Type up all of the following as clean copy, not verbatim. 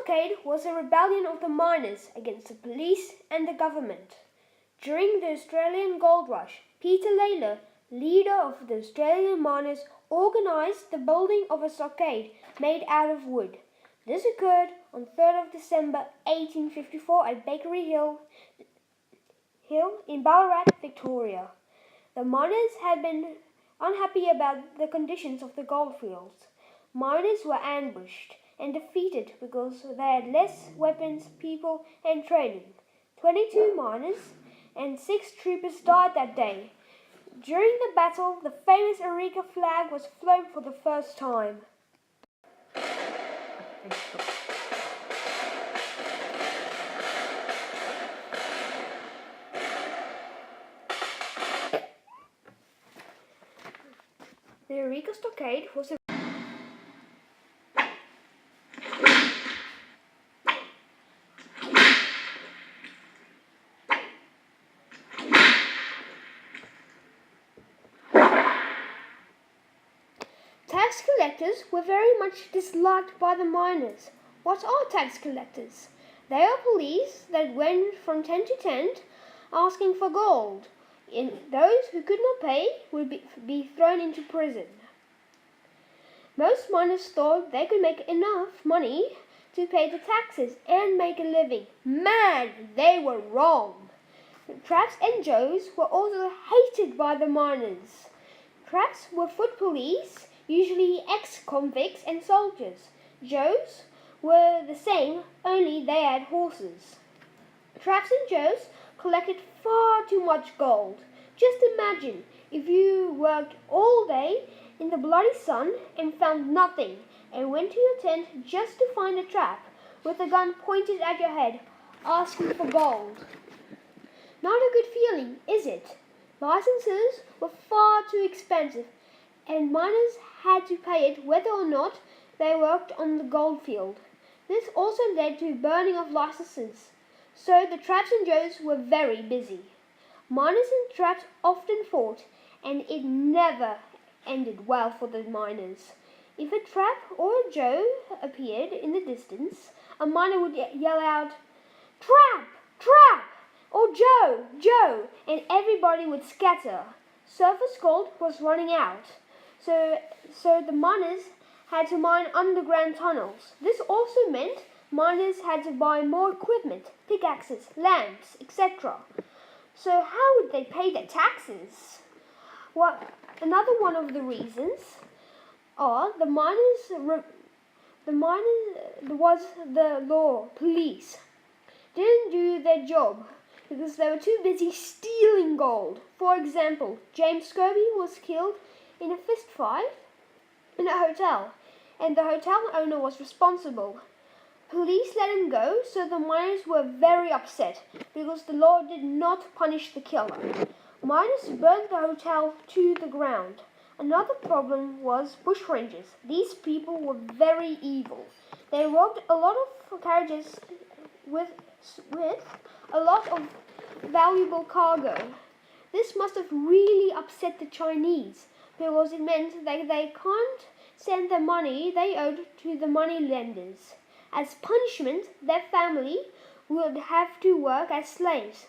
Stockade was a rebellion of the miners against the police and the government. During the Australian Gold Rush, Peter Lalor, leader of the Australian miners, organised the building of a stockade made out of wood. This occurred on 3rd of December 1854 at Bakery Hill in Ballarat, Victoria. The miners had been unhappy about the conditions of the goldfields. Miners were ambushed and defeated because they had less weapons, people and training. 22 miners and 6 troopers died that day. During the battle, the famous Eureka flag was flown for the first time. The Eureka Stockade was a Tax collectors were very much disliked by the miners. What are tax collectors? They are police that went from tent to tent asking for gold. Those who could not pay would be thrown into prison. Most miners thought they could make enough money to pay the taxes and make a living. Man, they were wrong. Traps and Joes were also hated by the miners. Traps were foot police, usually ex-convicts and soldiers. Joes were the same, only they had horses. Traps and Joes collected far too much gold. Just imagine if you worked all day in the bloody sun and found nothing and went to your tent just to find a trap with a gun pointed at your head asking for gold. Not a good feeling, is it? Licenses were far too expensive and miners had to pay it whether or not they worked on the gold field. This also led to burning of licenses, so the Traps and Joes were very busy. Miners and Traps often fought, and it never ended well for the miners. If a Trap or a Joe appeared in the distance, a miner would yell out, "Trap! Trap!" or "Joe! Joe!" and everybody would scatter. Surface gold was running out. So the miners had to mine underground tunnels. This also meant miners had to buy more equipment, pickaxes, lamps, etc. So how would they pay their taxes? Well, another one of the reasons are the law police didn't do their job because they were too busy stealing gold. For example, James Scobie was killed in a fist fight in a hotel, and the hotel owner was responsible. Police let him go, so the miners were very upset because the law did not punish the killer. Miners burned the hotel to the ground. Another problem was bushrangers. These people were very evil. They robbed a lot of carriages with a lot of valuable cargo. This must have really upset the Chinese, because it meant that they can't send the money they owed to the money lenders. As punishment, their family would have to work as slaves.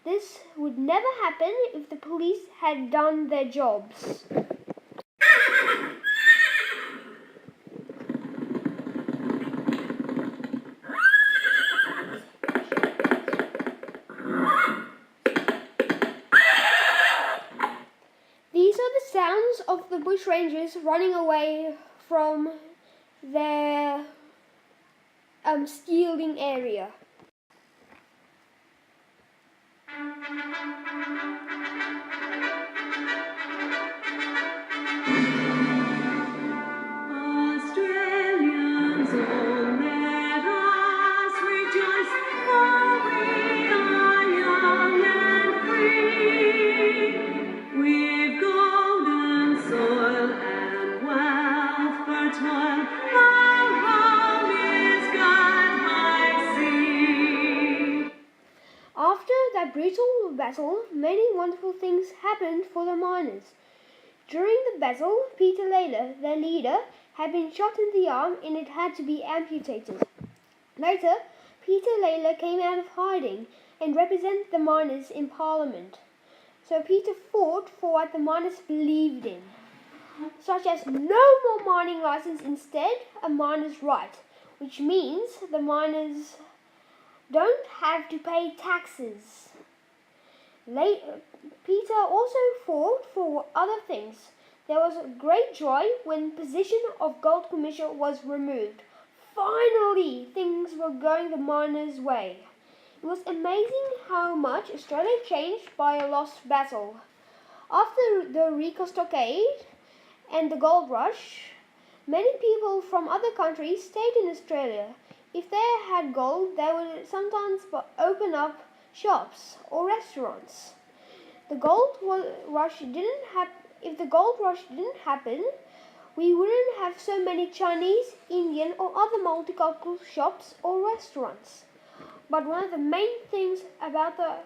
This would never happen if the police had done their jobs. These are the sounds of the bushrangers running away from their stealing area. Australians, oh, let us rejoice, for we are young and free. We've golden soil and wealth for toil. Our home is God by sea. After that brutal battle, many wonderful things happened for the miners. During the battle, Peter Lalor, their leader, had been shot in the arm and it had to be amputated. Later, Peter Layla came out of hiding and represented the miners in Parliament. So Peter fought for what the miners believed in, such as no more mining license, instead a miner's right, which means the miners don't have to pay taxes. Peter also fought for other things. There was great joy when position of Gold Commissioner was removed. Finally, things were going the miners' way. It was amazing how much Australia changed by a lost battle. After the Eureka Stockade and the gold rush, many people from other countries stayed in Australia. If they had gold, they would sometimes open up shops or restaurants. If the gold rush didn't happen, we wouldn't have so many Chinese, Indian or other multicultural shops or restaurants. But one of the main things about the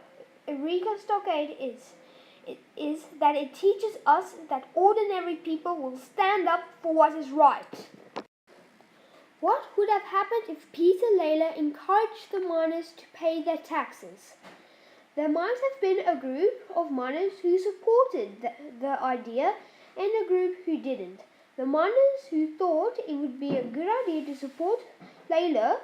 Eureka Stockade is that it teaches us that ordinary people will stand up for what is right. What would have happened if Peter Layla encouraged the miners to pay their taxes? There might have been a group of miners who supported the idea and a group who didn't. The miners who thought it would be a good idea to support Layla,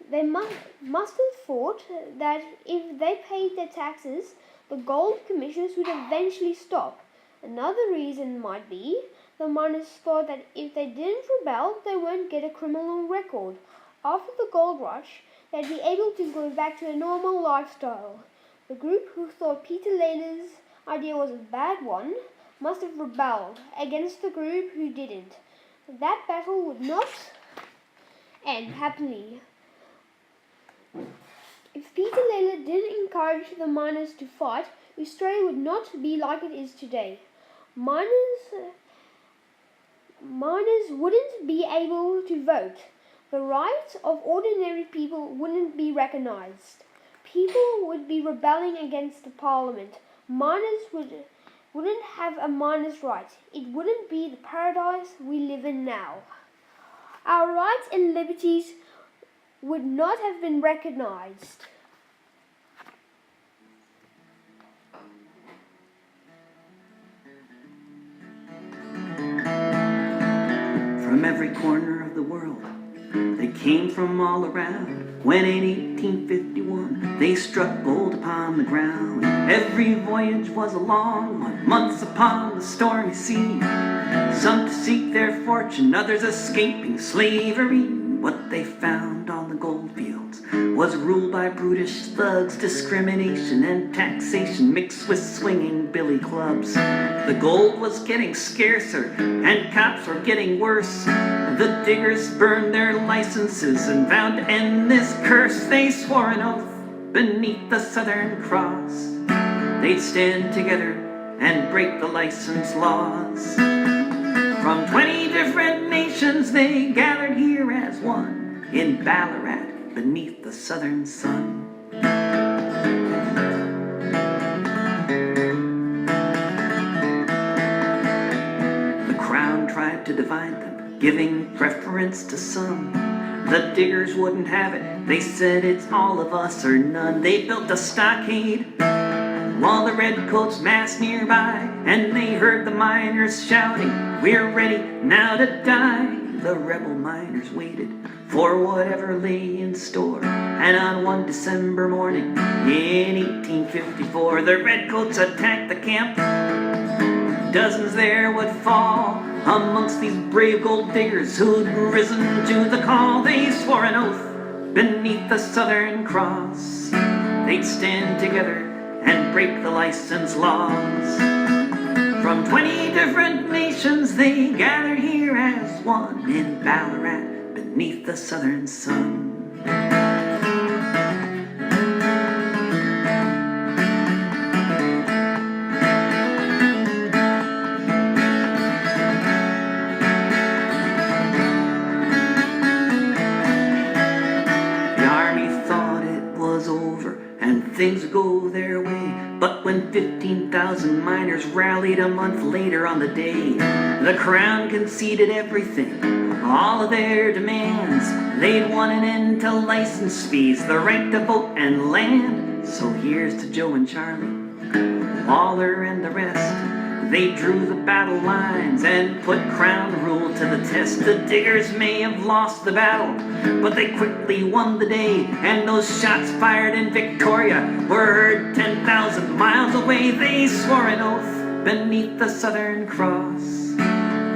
they must have thought that if they paid their taxes, the gold commissioners would eventually stop. Another reason might be the miners thought that if they didn't rebel, they won't get a criminal record. After the gold rush, they'd be able to go back to a normal lifestyle. The group who thought Peter Layla's idea was a bad one must have rebelled against the group who didn't. That battle would not end happily. If Peter Layla didn't encourage the miners to fight, Australia would not be like it is today. Miners wouldn't be able to vote. The rights of ordinary people wouldn't be recognised. People would be rebelling against the Parliament. Miners wouldn't have a miner's right. It wouldn't be the paradise we live in now. Our rights and liberties would not have been recognised. From every corner of the world, they came from all around. When in 1851 they struck gold upon the ground. Every voyage was a long one, months upon the stormy sea. Some to seek their fortune, others escaping slavery. What they found on the gold fields was ruled by brutish thugs, discrimination and taxation mixed with swinging billy clubs. The gold was getting scarcer and cops were getting worse. The diggers burned their licenses and vowed to end this curse. They swore an oath beneath the Southern Cross. They'd stand together and break the license laws. From 20 different nations they gathered here as one in Ballarat beneath the southern sun. The crown tried to divide them, giving preference to some. The diggers wouldn't have it, they said it's all of us or none. They built a stockade while the redcoats massed nearby, and they heard the miners shouting, "We're ready now to die." The rebel miners waited for whatever lay in store, and on one December morning in 1854 the redcoats attacked the camp. Dozens there would fall amongst these brave gold diggers who'd risen to the call. They swore an oath beneath the Southern Cross. They'd stand together and break the license laws. From 20 different nations they gathered here as one in Ballarat beneath the southern sun. Things go their way, but when 15,000 miners rallied a month later on the day The crown conceded everything, all of their demands. They'd want an end to license fees, the right to vote and land. So here's to Joe and Charlie, Waller and the rest. They drew the battle lines and put crown rule to the test. The diggers may have lost the battle, but they quickly won the day. And those shots fired in Victoria were heard 10,000 miles away. They swore an oath beneath the Southern Cross.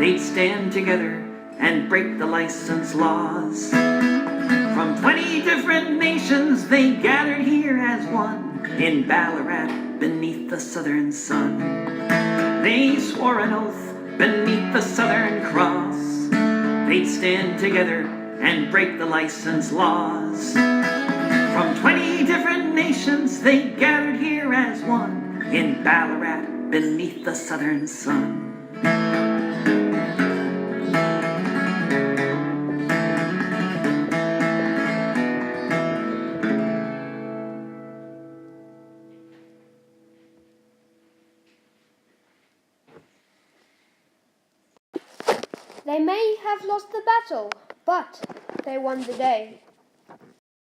They'd stand together and break the license laws. From 20 different nations they gathered here as one in Ballarat beneath the southern sun. They swore an oath beneath the Southern Cross. They'd stand together and break the license laws. From 20 different nations they gathered here as one in Ballarat beneath the southern sun. They may have lost the battle, but they won the day.